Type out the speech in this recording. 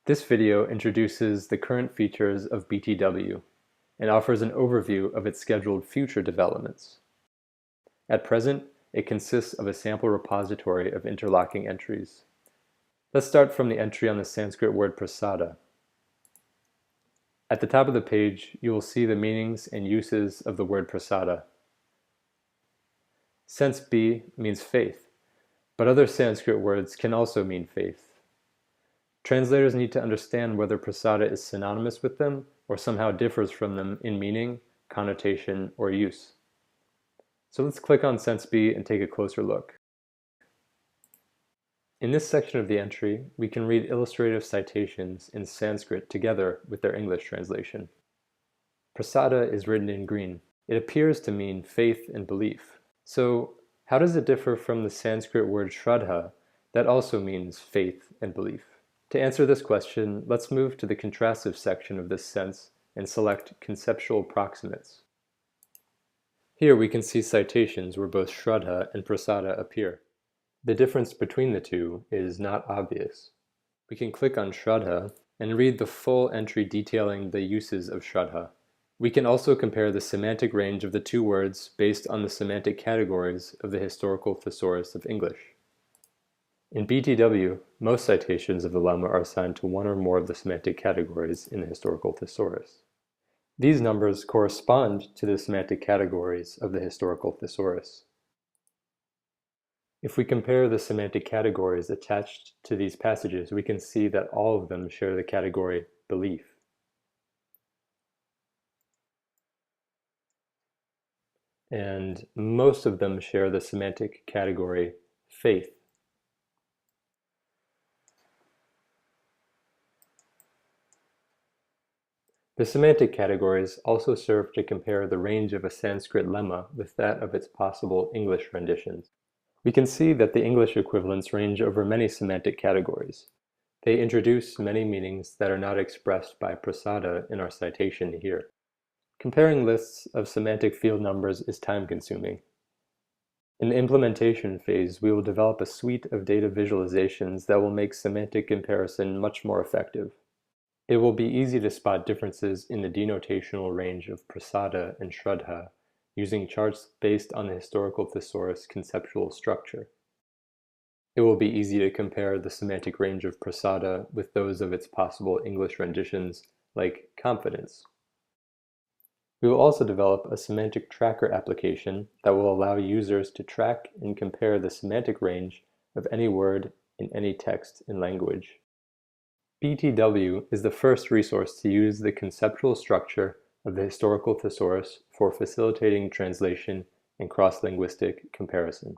This video introduces the current features of BTW and offers an overview of its scheduled future developments. At present, it consists of a sample repository of interlocking entries. Let's start from the entry on the Sanskrit word prasada. At the top of the page, you will see the meanings and uses of the word prasada. Sense B means faith, but other Sanskrit words can also mean faith. Translators need to understand whether prasada is synonymous with them or somehow differs from them in meaning, connotation, or use. So let's click on Sense B and take a closer look. In this section of the entry, we can read illustrative citations in Sanskrit together with their English translation. Prasada is written in green. It appears to mean faith and belief. So, how does it differ from the Sanskrit word shraddha that also means faith and belief? To answer this question, let's move to the contrastive section of this sense and select conceptual proximates. Here we can see citations where both shraddha and prasada appear. The difference between the two is not obvious. We can click on shraddha and read the full entry detailing the uses of shraddha. We can also compare the semantic range of the two words based on the semantic categories of the historical thesaurus of English. In BTW, most citations of the lemma are assigned to one or more of the semantic categories in the historical thesaurus. These numbers correspond to the semantic categories of the historical thesaurus. If we compare the semantic categories attached to these passages, we can see that all of them share the category belief. And most of them share the semantic category faith. The semantic categories also serve to compare the range of a Sanskrit lemma with that of its possible English renditions. We can see that the English equivalents range over many semantic categories. They introduce many meanings that are not expressed by prasada in our citation here. Comparing lists of semantic field numbers is time-consuming. In the implementation phase, we will develop a suite of data visualizations that will make semantic comparison much more effective. It will be easy to spot differences in the denotational range of prasada and shraddha using charts based on the historical thesaurus conceptual structure. It will be easy to compare the semantic range of prasada with those of its possible English renditions, like confidence. We will also develop a semantic tracker application that will allow users to track and compare the semantic range of any word in any text and language. BTW is the first resource to use the conceptual structure of the historical thesaurus for facilitating translation and cross-linguistic comparison.